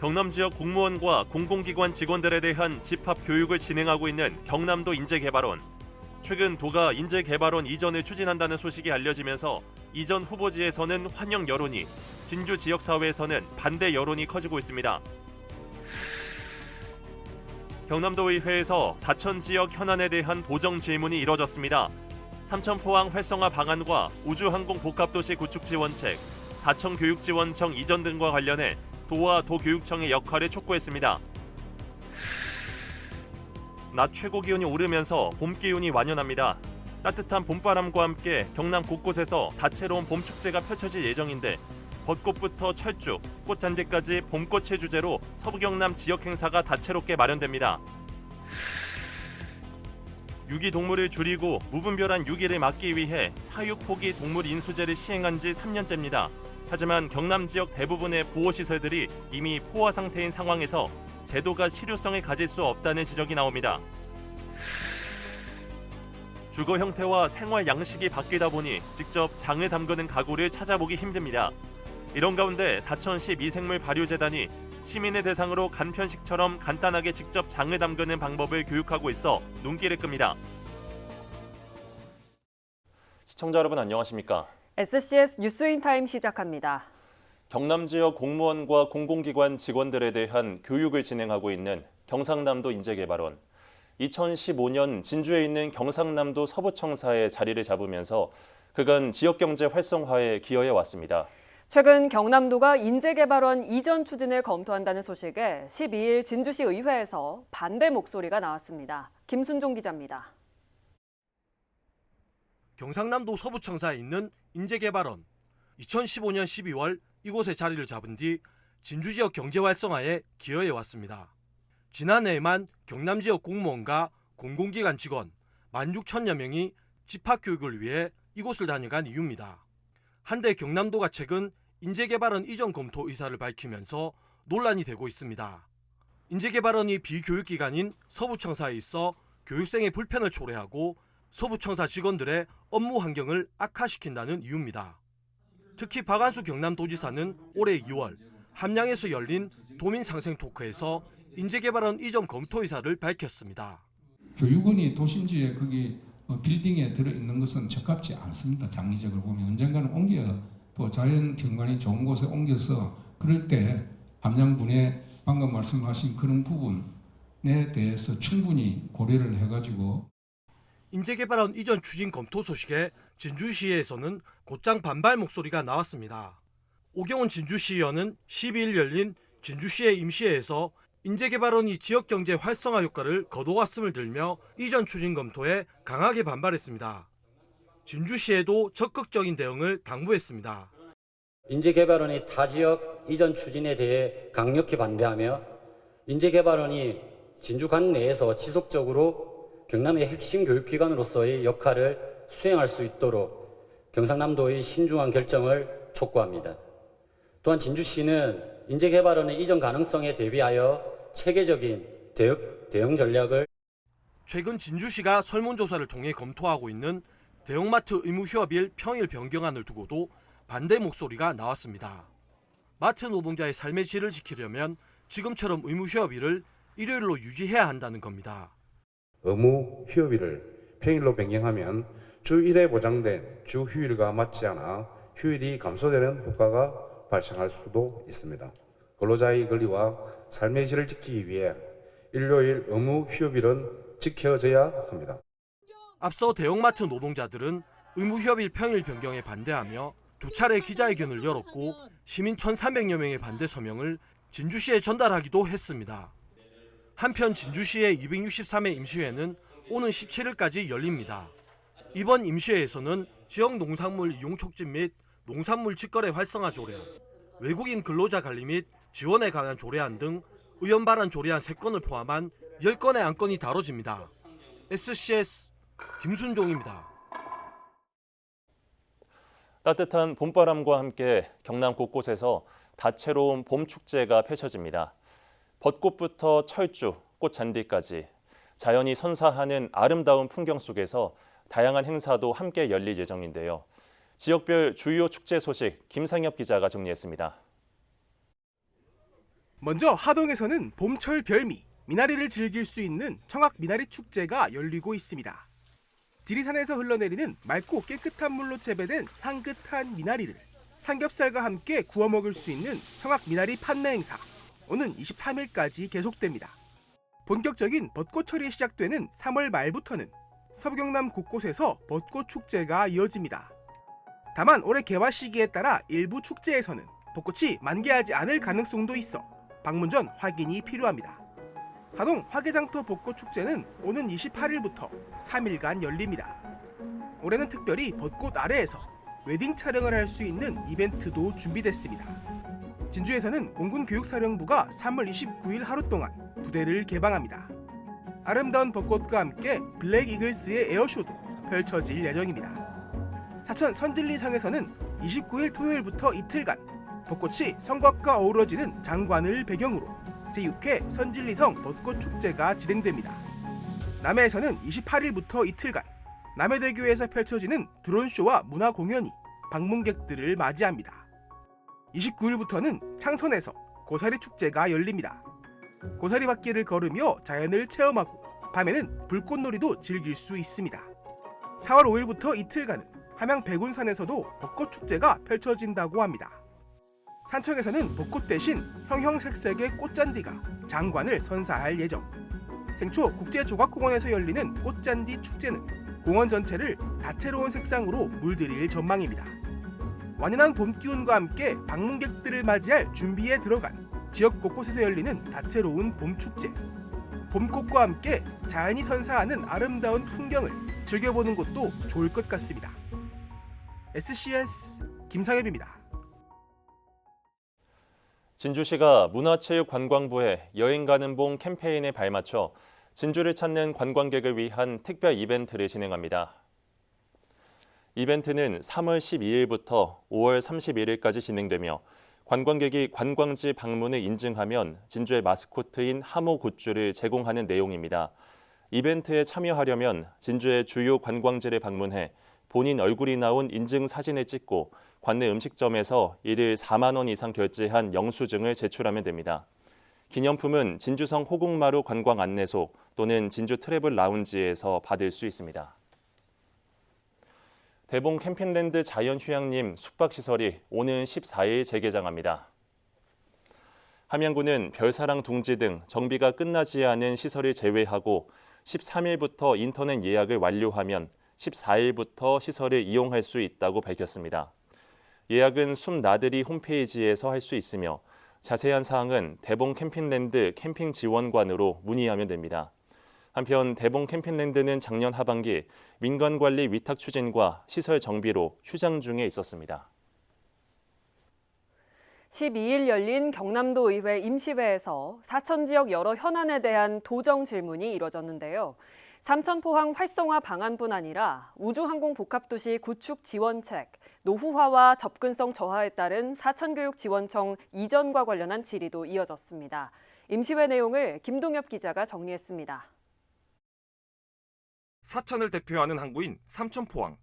경남 지역 공무원과 공공기관 직원들에 대한 집합 교육을 진행하고 있는 경남도 인재개발원. 최근 도가 인재개발원 이전을 추진한다는 소식이 알려지면서 이전 후보지에서는 환영 여론이, 진주 지역사회에서는 반대 여론이 커지고 있습니다. 경남도의회에서 사천 지역 현안에 대한 보정 질문이 이뤄졌습니다. 삼천포항 활성화 방안과 우주항공 복합도시 구축 지원책, 사천교육지원청 이전 등과 관련해 도와 도교육청의 역할을 촉구했습니다. 낮 최고 기온이 오르면서 봄 기운이 완연합니다. 따뜻한 봄바람과 함께 경남 곳곳에서 다채로운 봄 축제가 펼쳐질 예정인데 벚꽃부터 철쭉, 꽃잔디까지 봄꽃의 주제로 서부경남 지역 행사가 다채롭게 마련됩니다. 유기동물을 줄이고 무분별한 유기를 막기 위해 사육 포기 동물 인수제를 시행한 지 3년째입니다. 하지만 경남 지역 대부분의 보호시설들이 이미 포화 상태인 상황에서 제도가 실효성을 가질 수 없다는 지적이 나옵니다. 주거 형태와 생활 양식이 바뀌다 보니 직접 장을 담그는 가구를 찾아보기 힘듭니다. 이런 가운데 사천시 미생물 발효재단이 시민의 대상으로 간편식처럼 간단하게 직접 장을 담그는 방법을 교육하고 있어 눈길을 끕니다. 시청자 여러분 안녕하십니까? SCS 뉴스인타임 시작합니다. 경남 지역 공무원과 공공기관 직원들에 대한 교육을 진행하고 있는 경상남도 인재개발원. 2015년 진주에 있는 경상남도 서부청사에 자리를 잡으면서 그간 지역경제 활성화에 기여해 왔습니다. 최근 경남도가 인재개발원 이전 추진을 검토한다는 소식에 12일 진주시 의회에서 반대 목소리가 나왔습니다. 김순종 기자입니다. 경상남도 서부청사에 있는 인재개발원. 2015년 12월 이곳에 자리를 잡은 뒤 진주 지역 경제 활성화에 기여해 왔습니다. 지난해에만 경남 지역 공무원과 공공기관 직원 16,000여 명이 집합교육을 위해 이곳을 다녀간 이유입니다. 한데 경남도가 최근 인재개발원 이전 검토 의사를 밝히면서 논란이 되고 있습니다. 인재개발원이 비교육기관인 서부청사에 있어 교육생의 불편을 초래하고 서부청사 직원들의 업무 환경을 악화시킨다는 이유입니다. 특히 박안수 경남도지사는 올해 2월 함양에서 열린 도민상생 토크에서 인재개발원 이전 검토 의사를 밝혔습니다. 교육원이 도심지에 거기 빌딩에 들어있는 것은 적합지 않습니다. 장기적으로 보면 언젠가는 옮겨 또 자연 경관이 좋은 곳에 옮겨서 그럴 때 함양군의 방금 말씀하신 그런 부분에 대해서 충분히 고려를 해가지고 인재개발원 이전 추진 검토 소식에 진주시에서는 곧장 반발 목소리가 나왔습니다. 오경훈 진주시의원은 12일 열린 진주시의 임시회에서 인재개발원이 지역경제 활성화 효과를 거둬왔음을 들며 이전 추진 검토에 강하게 반발했습니다. 진주시에도 적극적인 대응을 당부했습니다. 인재개발원이 타 지역 이전 추진에 대해 강력히 반대하며 인재개발원이 진주관 내에서 지속적으로 경남의 핵심 교육기관으로서의 역할을 수행할 수 있도록 경상남도의 신중한 결정을 촉구합니다. 또한 진주시는 인재개발원의 이전 가능성에 대비하여 체계적인 대응 전략을 최근 진주시가 설문조사를 통해 검토하고 있는 대형마트 의무휴업일 평일 변경안을 두고도 반대 목소리가 나왔습니다. 마트 노동자의 삶의 질을 지키려면 지금처럼 의무휴업일을 일요일로 유지해야 한다는 겁니다. 의무 휴업일을 평일로 변경하면 주 1회 보장된 주 휴일과 맞지 않아 휴일이 감소되는 효과가 발생할 수도 있습니다. 근로자의 권리와 삶의 질을 지키기 위해 일요일 의무 휴업일은 지켜져야 합니다. 앞서 대형마트 노동자들은 의무휴업일 평일 변경에 반대하며 두 차례 기자회견을 열었고 시민 1,300여 명의 반대 서명을 진주시에 전달하기도 했습니다. 한편 진주시의 263회 임시회는 오는 17일까지 열립니다. 이번 임시회에서는 지역 농산물 이용 촉진 및 농산물 직거래 활성화 조례안, 외국인 근로자 관리 및 지원에 관한 조례안 등 의원 발안 조례안 3건을 포함한 10건의 안건이 다뤄집니다. SCS 김순종입니다. 따뜻한 봄바람과 함께 경남 곳곳에서 다채로운 봄 축제가 펼쳐집니다. 벚꽃부터 철쭉, 꽃잔디까지 자연이 선사하는 아름다운 풍경 속에서 다양한 행사도 함께 열릴 예정인데요. 지역별 주요 축제 소식 김상엽 기자가 정리했습니다. 먼저 하동에서는 봄철 별미, 미나리를 즐길 수 있는 청학 미나리 축제가 열리고 있습니다. 지리산에서 흘러내리는 맑고 깨끗한 물로 재배된 향긋한 미나리를 삼겹살과 함께 구워 먹을 수 있는 청학 미나리 판매 행사, 오는 23일까지 계속됩니다. 본격적인 벚꽃철이 시작되는 3월 말부터는 서부 경남 곳곳에서 벚꽃 축제가 이어집니다. 다만 올해 개화 시기에 따라 일부 축제에서는 벚꽃이 만개하지 않을 가능성도 있어 방문 전 확인이 필요합니다. 하동 화개장터 벚꽃 축제는 오는 28일부터 3일간 열립니다. 올해는 특별히 벚꽃 아래에서 웨딩 촬영을 할 수 있는 이벤트도 준비됐습니다. 진주에서는 공군교육사령부가 3월 29일 하루 동안 부대를 개방합니다. 아름다운 벚꽃과 함께 블랙 이글스의 에어쇼도 펼쳐질 예정입니다. 사천 선진리성에서는 29일 토요일부터 이틀간 벚꽃이 성곽과 어우러지는 장관을 배경으로 제6회 선진리성 벚꽃 축제가 진행됩니다. 남해에서는 28일부터 이틀간 남해대교에서 펼쳐지는 드론쇼와 문화공연이 방문객들을 맞이합니다. 29일부터는 창선에서 고사리 축제가 열립니다. 고사리 바퀴를 걸으며 자연을 체험하고 밤에는 불꽃놀이도 즐길 수 있습니다. 4월 5일부터 이틀간은 함양 백운산에서도 벚꽃 축제가 펼쳐진다고 합니다. 산청에서는 벚꽃 대신 형형색색의 꽃잔디가 장관을 선사할 예정. 생초 국제조각공원에서 열리는 꽃잔디 축제는 공원 전체를 다채로운 색상으로 물들일 전망입니다. 완연한 봄 기운과 함께 방문객들을 맞이할 준비에 들어간 지역 곳곳에서 열리는 다채로운 봄 축제. 봄꽃과 함께 자연이 선사하는 아름다운 풍경을 즐겨보는 것도 좋을 것 같습니다. SCS 김상엽입니다. 진주시가 문화체육관광부의 여행 가는 봄 캠페인에 발맞춰 진주를 찾는 관광객을 위한 특별 이벤트를 진행합니다. 이벤트는 3월 12일부터 5월 31일까지 진행되며 관광객이 관광지 방문을 인증하면 진주의 마스코트인 하모 굿즈를 제공하는 내용입니다. 이벤트에 참여하려면 진주의 주요 관광지를 방문해 본인 얼굴이 나온 인증 사진을 찍고 관내 음식점에서 일일 4만 원 이상 결제한 영수증을 제출하면 됩니다. 기념품은 진주성 호국마루 관광 안내소 또는 진주 트래블 라운지에서 받을 수 있습니다. 대봉 캠핑랜드 자연휴양림 숙박시설이 오는 14일 재개장합니다. 함양군은 별사랑 둥지 등 정비가 끝나지 않은 시설을 제외하고 13일부터 인터넷 예약을 완료하면 14일부터 시설을 이용할 수 있다고 밝혔습니다. 예약은 숨나들이 홈페이지에서 할 수 있으며 자세한 사항은 대봉 캠핑랜드 캠핑 지원관으로 문의하면 됩니다. 한편 대봉 캠핑랜드는 작년 하반기 민간관리 위탁 추진과 시설 정비로 휴장 중에 있었습니다. 12일 열린 경남도 의회 임시회에서 사천 지역 여러 현안에 대한 도정 질문이 이뤄졌는데요. 삼천포항 활성화 방안뿐 아니라 우주항공 복합도시 구축 지원책, 노후화와 접근성 저하에 따른 사천교육지원청 이전과 관련한 질의도 이어졌습니다. 임시회 내용을 김동엽 기자가 정리했습니다. 사천을 대표하는 항구인 삼천포항.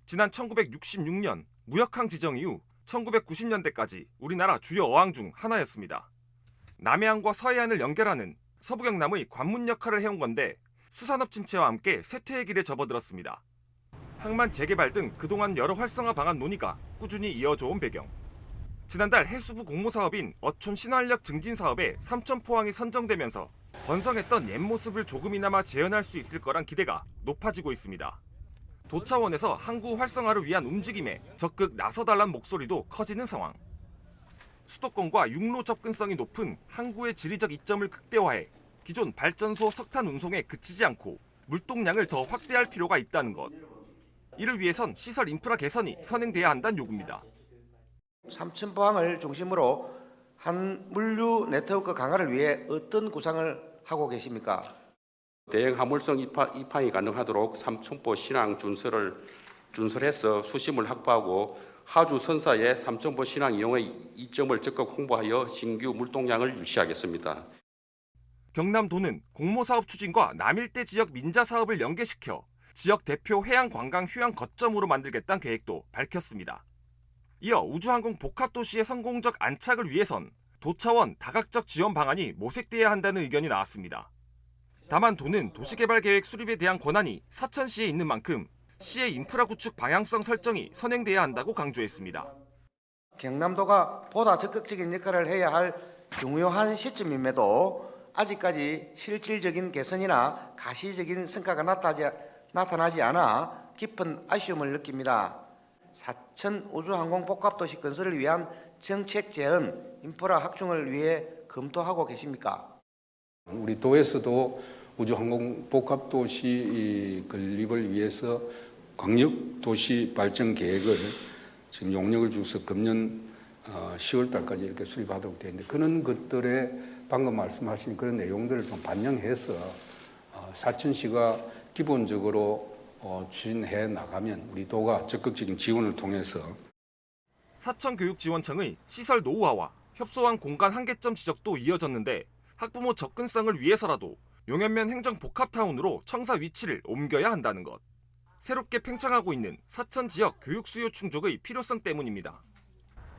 지난 1966년 무역항 지정 이후 1990년대까지 우리나라 주요 어항 중 하나였습니다. 남해안과 서해안을 연결하는 서부 경남의 관문 역할을 해온 건데 수산업 침체와 함께 쇠퇴의 길에 접어들었습니다. 항만 재개발 등 그동안 여러 활성화 방안 논의가 꾸준히 이어져 온 배경. 지난달 해수부 공모사업인 어촌 신활력 증진 사업에 삼천포항이 선정되면서 번성했던 옛 모습을 조금이나마 재현할 수 있을 거란 기대가 높아지고 있습니다. 도 차원에서 항구 활성화를 위한 움직임에 적극 나서달란 목소리도 커지는 상황. 수도권과 육로 접근성이 높은 항구의 지리적 이점을 극대화해 기존 발전소 석탄 운송에 그치지 않고 물동량을 더 확대할 필요가 있다는 것. 이를 위해선 시설 인프라 개선이 선행돼야 한다는 요구입니다. 삼천포항을 중심으로 한 물류 네트워크 강화를 위해 어떤 구상을 하고 계십니까? 대형 화물성 입항이 가능하도록 삼천포 신항 준설해서 수심을 확보하고 하주 선사에 삼천포 신항 이용의 이점을 적극 홍보하여 신규 물동량을 유치하겠습니다. 경남도는 공모사업 추진과 남일대 지역 민자 사업을 연계시켜 지역 대표 해양 관광 휴양 거점으로 만들겠다는 계획도 밝혔습니다. 이어 우주항공 복합도시의 성공적 안착을 위해선 도차원 다각적 지원 방안이 모색돼야 한다는 의견이 나왔습니다. 다만 도는 도시개발계획 수립에 대한 권한이 사천시에 있는 만큼 시의 인프라 구축 방향성 설정이 선행돼야 한다고 강조했습니다. 경남도가 보다 적극적인 역할을 해야 할 중요한 시점임에도 아직까지 실질적인 개선이나 가시적인 성과가 나타나지 않아 깊은 아쉬움을 느낍니다. 사천 우주항공복합도시 건설을 위한 정책 제언, 인프라 확충을 위해 검토하고 계십니까? 우리 도에서도 우주항공복합도시 건립을 위해서 광역도시 발전 계획을 지금 용역을 주서 금년 10월 달까지 이렇게 수립하도록 되어 있는데 그런 것들에 방금 말씀하신 그런 내용들을 좀 반영해서 사천시가 기본적으로 추진해 나가면 우리 도가 적극적인 지원을 통해서 사천교육지원청의 시설 노후화와 협소한 공간 한계점 지적도 이어졌는데 학부모 접근성을 위해서라도 용현면 행정복합타운으로 청사 위치를 옮겨야 한다는 것. 새롭게 팽창하고 있는 사천 지역 교육 수요 충족의 필요성 때문입니다.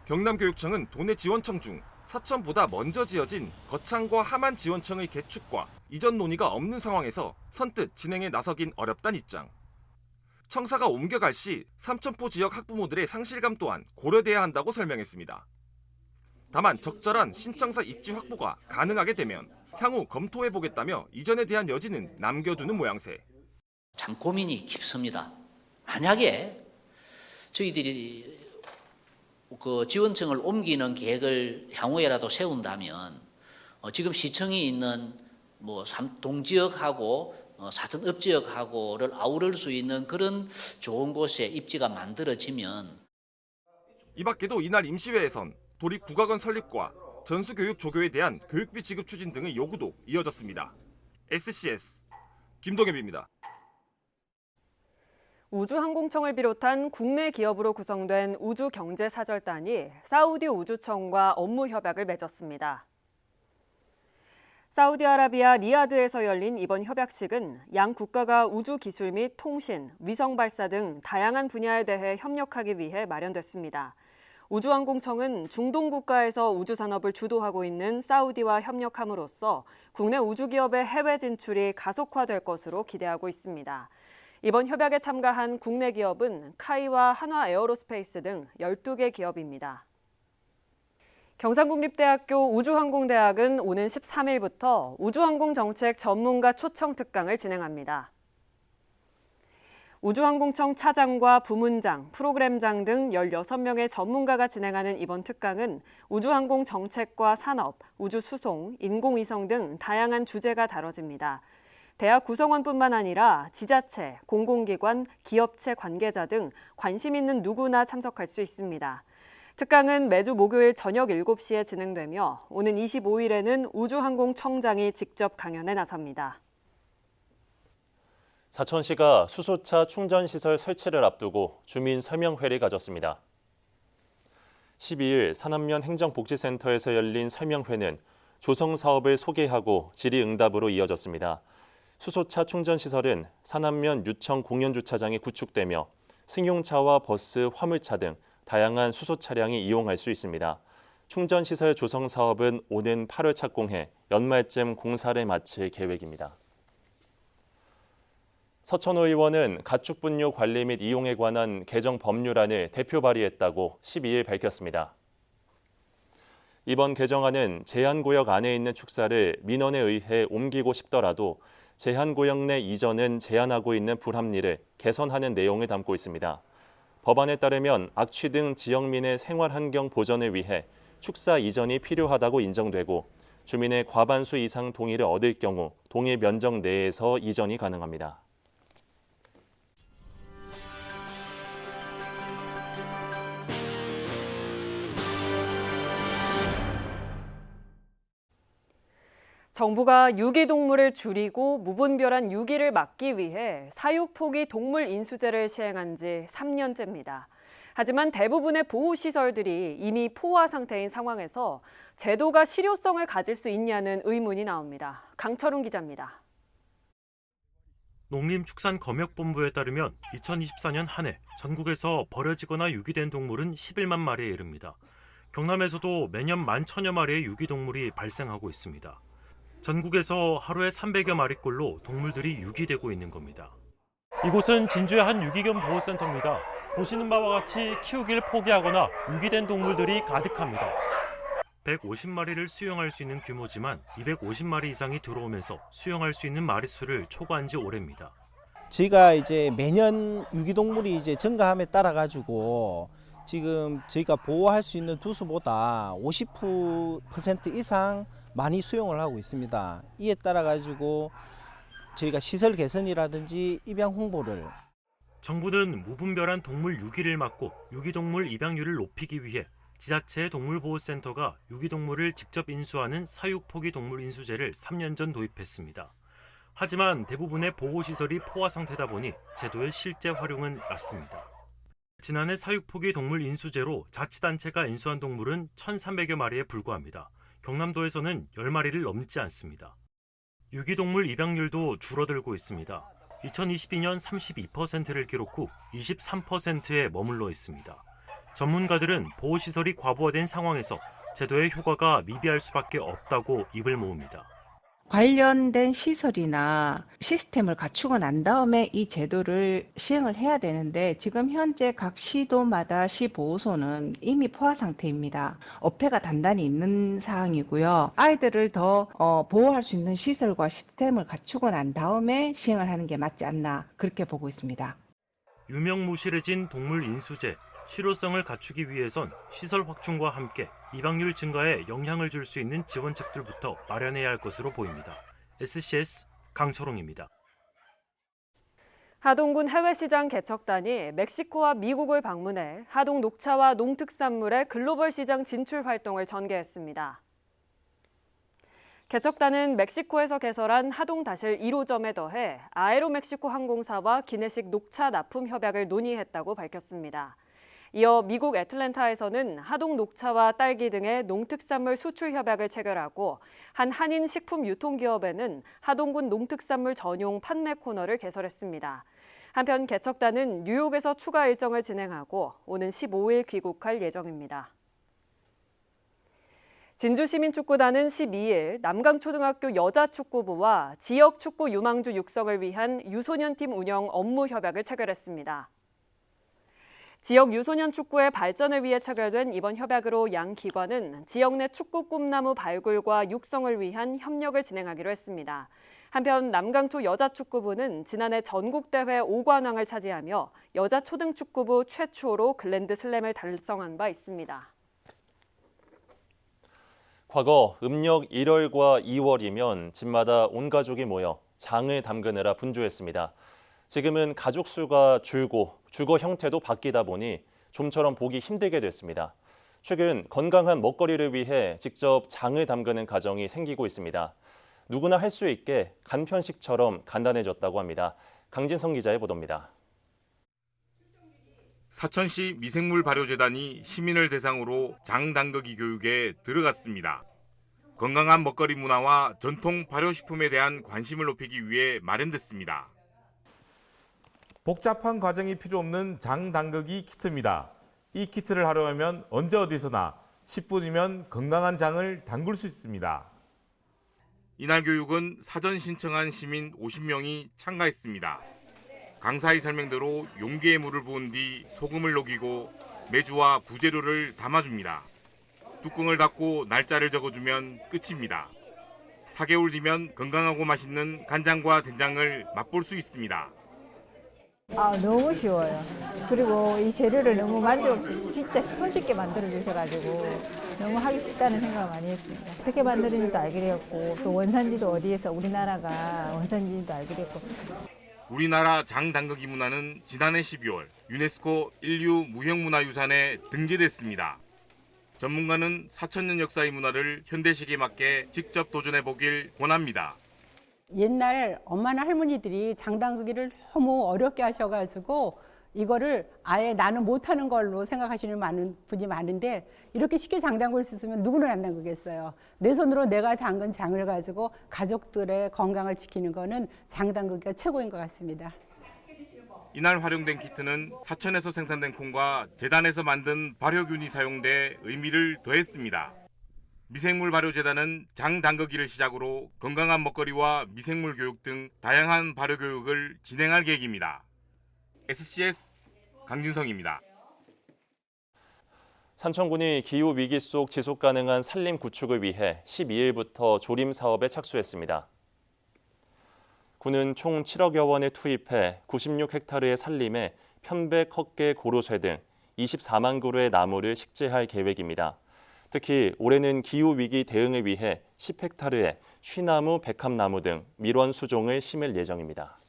경남교육청은 도내 지원청 중 사천보다 먼저 지어진 거창과 함안 지원청의 개축과 이전 논의가 없는 상황에서 선뜻 진행에 나서긴 어렵다는 입장. 청사가 옮겨갈 시 삼천포 지역 학부모들의 상실감 또한 고려돼야 한다고 설명했습니다. 다만 적절한 신청사 입지 확보가 가능하게 되면 향후 검토해보겠다며 이전에 대한 여지는 남겨두는 모양새. 참 고민이 깊습니다. 만약에 저희들이 그 지원청을 옮기는 계획을 향후에라도 세운다면 지금 시청이 있는 뭐 동지역하고 사천읍 지역하고를 아우를 수 있는 그런 좋은 곳에 입지가 만들어지면 이 밖에도 이날 임시회에선 도립국악원 설립과 전수교육 조교에 대한 교육비 지급 추진 등의 요구도 이어졌습니다. SCS 김동엽입니다. 우주항공청을 비롯한 국내 기업으로 구성된 우주경제사절단이 사우디 우주청과 업무 협약을 맺었습니다. 사우디아라비아 리야드에서 열린 이번 협약식은 양 국가가 우주 기술 및 통신, 위성 발사 등 다양한 분야에 대해 협력하기 위해 마련됐습니다. 우주항공청은 중동 국가에서 우주산업을 주도하고 있는 사우디와 협력함으로써 국내 우주기업의 해외 진출이 가속화될 것으로 기대하고 있습니다. 이번 협약에 참가한 국내 기업은 카이와 한화에어로스페이스 등 12개 기업입니다. 경상국립대학교 우주항공대학은 오는 13일부터 우주항공정책 전문가 초청 특강을 진행합니다. 우주항공청 차장과 부문장, 프로그램장 등 16명의 전문가가 진행하는 이번 특강은 우주항공 정책과 산업, 우주수송, 인공위성 등 다양한 주제가 다뤄집니다. 대학 구성원뿐만 아니라 지자체, 공공기관, 기업체 관계자 등 관심 있는 누구나 참석할 수 있습니다. 특강은 매주 목요일 저녁 7시에 진행되며 오는 25일에는 우주항공청장이 직접 강연에 나섭니다. 사천시가 수소차 충전시설 설치를 앞두고 주민 설명회를 가졌습니다. 12일 산안면 행정복지센터에서 열린 설명회는 조성 사업을 소개하고 질의응답으로 이어졌습니다. 수소차 충전시설은 산안면 유청 공연주차장이 구축되며 승용차와 버스, 화물차 등 다양한 수소 차량이 이용할 수 있습니다. 충전시설 조성 사업은 오는 8월 착공해 연말쯤 공사를 마칠 계획입니다. 서천호 의원은 가축분뇨 관리 및 이용에 관한 개정 법률안을 대표 발의했다고 12일 밝혔습니다. 이번 개정안은 제한구역 안에 있는 축사를 민원에 의해 옮기고 싶더라도 제한구역 내 이전은 제한하고 있는 불합리를 개선하는 내용을 담고 있습니다. 법안에 따르면 악취 등 지역민의 생활환경 보전을 위해 축사 이전이 필요하다고 인정되고 주민의 과반수 이상 동의를 얻을 경우 동의 면적 내에서 이전이 가능합니다. 정부가 유기동물을 줄이고 무분별한 유기를 막기 위해 사육 포기 동물 인수제를 시행한 지 3년째입니다. 하지만 대부분의 보호시설들이 이미 포화 상태인 상황에서 제도가 실효성을 가질 수 있냐는 의문이 나옵니다. 강철웅 기자입니다. 농림축산검역본부에 따르면 2024년 한 해 전국에서 버려지거나 유기된 동물은 11만 마리에 이릅니다. 경남에서도 매년 11,000여 마리의 유기동물이 발생하고 있습니다. 전국에서 하루에 300여 마리꼴로 동물들이 유기되고 있는 겁니다. 이곳은 진주의 한 유기견 보호센터입니다. 보시는 바와 같이 키우기를 포기하거나 유기된 동물들이 가득합니다. 150마리를 수용할 수 있는 규모지만 250마리 이상이 들어오면서 수용할 수 있는 마리수를 초과한 지 오래입니다. 저희가 이제 매년 유기동물이 이제 증가함에 따라 가지고 지금 저희가 보호할 수 있는 두수보다 50% 이상 많이 수용을 하고 있습니다. 이에 따라 가지고 저희가 시설 개선이라든지 입양 홍보를 정부는 무분별한 동물 유기를 막고 유기동물 입양률을 높이기 위해 지자체의 동물보호센터가 유기동물을 직접 인수하는 사육포기 동물 인수제를 3년 전 도입했습니다. 하지만 대부분의 보호시설이 포화 상태다 보니 제도의 실제 활용은 낮습니다. 지난해 사육포기 동물 인수제로 자치단체가 인수한 동물은 1,300여 마리에 불과합니다. 경남도에서는 10마리를 넘지 않습니다. 유기동물 입양률도 줄어들고 있습니다. 2022년 32%를 기록 후 23%에 머물러 있습니다. 전문가들은 보호시설이 과부하된 상황에서 제도의 효과가 미비할 수밖에 없다고 입을 모읍니다. 관련된 시설이나 시스템을 갖추고 난 다음에 이 제도를 시행을 해야 되는데 지금 현재 각 시도마다 시보호소는 이미 포화 상태입니다. 어폐가 단단히 있는 사항이고요. 아이들을 더 보호할 수 있는 시설과 시스템을 갖추고 난 다음에 시행을 하는 게 맞지 않나 그렇게 보고 있습니다. 유명무실해진 동물 인수제, 실효성을 갖추기 위해선 시설 확충과 함께 입양률 증가에 영향을 줄 수 있는 지원책들부터 마련해야 할 것으로 보입니다. SCS 강철홍입니다. 하동군 해외시장 개척단이 멕시코와 미국을 방문해 하동 녹차와 농특산물의 글로벌 시장 진출 활동을 전개했습니다. 개척단은 멕시코에서 개설한 하동다실 1호점에 더해 아에로멕시코 항공사와 기내식 녹차 납품 협약을 논의했다고 밝혔습니다. 이어 미국 애틀랜타에서는 하동 녹차와 딸기 등의 농특산물 수출 협약을 체결하고 한 한인 식품 유통기업에는 하동군 농특산물 전용 판매 코너를 개설했습니다. 한편 개척단은 뉴욕에서 추가 일정을 진행하고 오는 15일 귀국할 예정입니다. 진주시민축구단은 12일 남강초등학교 여자축구부와 지역 축구 유망주 육성을 위한 유소년팀 운영 업무 협약을 체결했습니다. 지역 유소년 축구의 발전을 위해 체결된 이번 협약으로 양 기관은 지역 내 축구 꿈나무 발굴과 육성을 위한 협력을 진행하기로 했습니다. 한편 남강초 여자축구부는 지난해 전국대회 5관왕을 차지하며 여자초등축구부 최초로 글랜드슬램을 달성한 바 있습니다. 과거 음력 1월과 2월이면 집마다 온 가족이 모여 장을 담그느라 분주했습니다. 지금은 가족 수가 줄고 주거 형태도 바뀌다 보니 좀처럼 보기 힘들게 됐습니다. 최근 건강한 먹거리를 위해 직접 장을 담그는 가정이 생기고 있습니다. 누구나 할 수 있게 간편식처럼 간단해졌다고 합니다. 강진성 기자의 보도입니다. 사천시 미생물발효재단이 시민을 대상으로 장 담그기 교육에 들어갔습니다. 건강한 먹거리 문화와 전통 발효식품에 대한 관심을 높이기 위해 마련됐습니다. 복잡한 과정이 필요 없는 장 담그기 키트입니다. 이 키트를 활용하면 언제 어디서나 10분이면 건강한 장을 담글 수 있습니다. 이날 교육은 사전 신청한 시민 50명이 참가했습니다. 강사의 설명대로 용기에 물을 부은 뒤 소금을 녹이고 메주와 부재료를 담아줍니다. 뚜껑을 닫고 날짜를 적어주면 끝입니다. 4개월 뒤면 건강하고 맛있는 간장과 된장을 맛볼 수 있습니다. 너무 쉬워요. 그리고 이 재료를 너무 진짜 손쉽게 만들어 주셔가지고 너무 하기 쉽다는 생각을 많이 했습니다. 어떻게 만드는지도 알게 되었고 또 원산지도 어디에서 우리나라가 원산지도 알게 되었고. 우리나라 장 담그기 문화는 지난해 12월 유네스코 인류 무형문화유산에 등재됐습니다. 전문가는 4,000년 역사의 문화를 현대식에 맞게 직접 도전해보길 권합니다. 옛날 엄마나 할머니들이 장 담그기를 너무 어렵게 하셔가지고 이거를 아예 나는 못하는 걸로 생각하시는 분이 많은데 이렇게 쉽게 장 담글 수 있으면 누구는 안 담그겠어요. 내 손으로 내가 담근 장을 가지고 가족들의 건강을 지키는 거는 장 담그기가 최고인 것 같습니다. 이날 활용된 키트는 사천에서 생산된 콩과 재단에서 만든 발효균이 사용돼 의미를 더했습니다. 미생물 발효재단은 장 담그기를 시작으로 건강한 먹거리와 미생물 교육 등 다양한 발효 교육을 진행할 계획입니다. SCS 강진성입니다. 산청군이 기후위기 속 지속가능한 산림 구축을 위해 12일부터 조림 사업에 착수했습니다. 군은 총 7억여 원을 투입해 96헥타르의 산림에 편백, 헛개, 고로쇠 등 24만 그루의 나무를 식재할 계획입니다. 특히 올해는 기후위기 대응을 위해 10헥타르에 쉬나무, 백합나무 등 밀원 수종을 심을 예정입니다.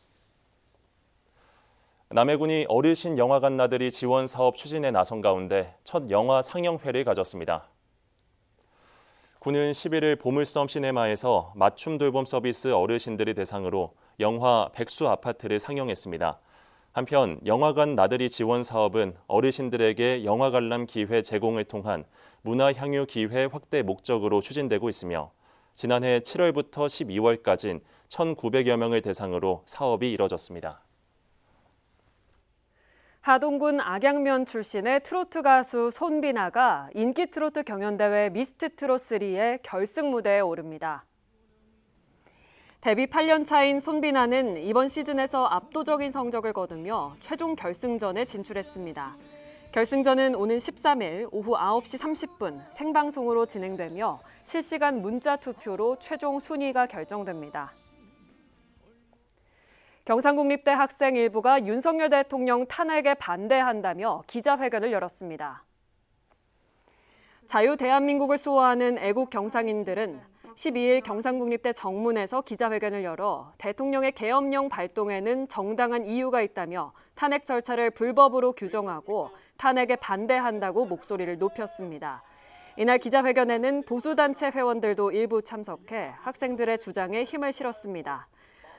남해군이 어르신 영화관 나들이 지원 사업 추진에 나선 가운데 첫 영화 상영회를 가졌습니다. 군은 11일 보물섬 시네마에서 맞춤 돌봄 서비스 어르신들을 대상으로 영화 백수 아파트를 상영했습니다. 한편 영화관 나들이 지원 사업은 어르신들에게 영화 관람 기회 제공을 통한 문화 향유 기회 확대 목적으로 추진되고 있으며 지난해 7월부터 12월까지 1,900여 명을 대상으로 사업이 이뤄졌습니다. 하동군 악양면 출신의 트로트 가수 손비나가 인기 트로트 경연대회 미스트 트롯 3의 결승 무대에 오릅니다. 데뷔 8년 차인 손비나는 이번 시즌에서 압도적인 성적을 거두며 최종 결승전에 진출했습니다. 결승전은 오는 13일 오후 9시 30분 생방송으로 진행되며 실시간 문자 투표로 최종 순위가 결정됩니다. 경상국립대 학생 일부가 윤석열 대통령 탄핵에 반대한다며 기자회견을 열었습니다. 자유대한민국을 수호하는 애국 경상인들은 12일 경상국립대 정문에서 기자회견을 열어 대통령의 계엄령 발동에는 정당한 이유가 있다며 탄핵 절차를 불법으로 규정하고 탄핵에 반대한다고 목소리를 높였습니다. 이날 기자회견에는 보수단체 회원들도 일부 참석해 학생들의 주장에 힘을 실었습니다.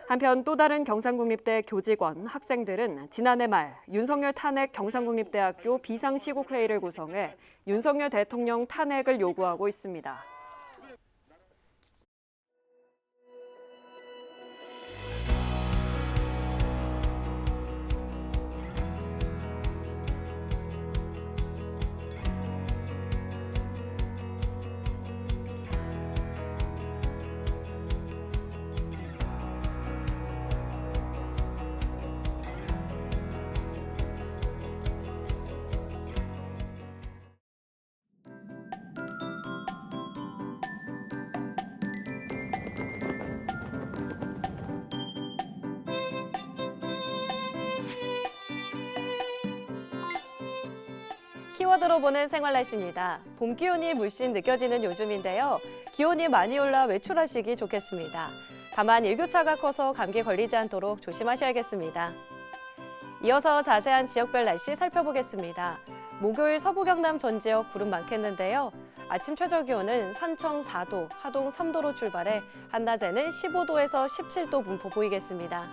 한편 또 다른 경상국립대 교직원, 학생들은 지난해 말 윤석열 탄핵 경상국립대학교 비상시국회의를 구성해 윤석열 대통령 탄핵을 요구하고 있습니다. 키워드로 보는 생활 날씨입니다. 봄 기온이 물씬 느껴지는 요즘인데요. 기온이 많이 올라 외출하시기 좋겠습니다. 다만 일교차가 커서 감기 걸리지 않도록 조심하셔야겠습니다. 이어서 자세한 지역별 날씨 살펴보겠습니다. 목요일 서부 경남 전 지역 구름 많겠는데요. 아침 최저 기온은 산청 4도, 하동 3도로 출발해 한낮에는 15도에서 17도 분포 보이겠습니다.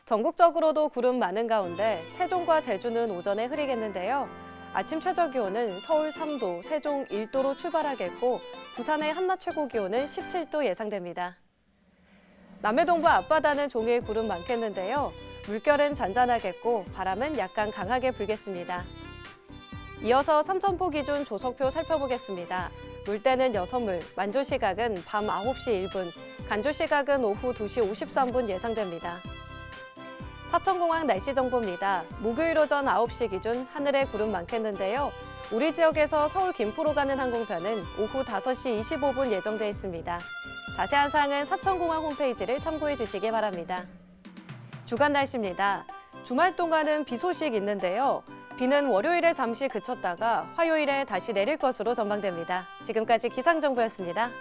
전국적으로도 구름 많은 가운데 세종과 제주는 오전에 흐리겠는데요. 아침 최저 기온은 서울 3도, 세종 1도로 출발하겠고 부산의 한낮 최고 기온은 17도 예상됩니다. 남해동부 앞바다는 종일 구름 많겠는데요. 물결은 잔잔하겠고 바람은 약간 강하게 불겠습니다. 이어서 삼천포 기준 조석표 살펴보겠습니다. 물때는 6물, 만조 시각은 밤 9시 1분, 간조 시각은 오후 2시 53분 예상됩니다. 사천공항 날씨 정보입니다. 목요일 오전 9시 기준 하늘에 구름 많겠는데요. 우리 지역에서 서울 김포로 가는 항공편은 오후 5시 25분 예정돼 있습니다. 자세한 사항은 사천공항 홈페이지를 참고해 주시기 바랍니다. 주간 날씨입니다. 주말 동안은 비 소식 있는데요. 비는 월요일에 잠시 그쳤다가 화요일에 다시 내릴 것으로 전망됩니다. 지금까지 기상정보였습니다.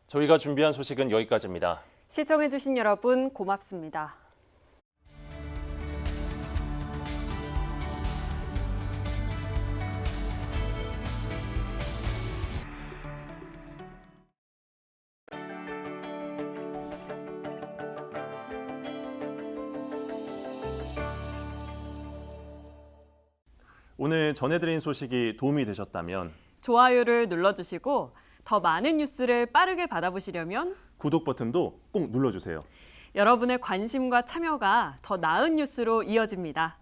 저희가 준비한 소식은 여기까지입니다. 시청해주신 여러분 고맙습니다. 오늘 전해드린 소식이 도움이 되셨다면 좋아요를 눌러주시고 더 많은 뉴스를 빠르게 받아보시려면 구독 버튼도 꼭 눌러주세요. 여러분의 관심과 참여가 더 나은 뉴스로 이어집니다.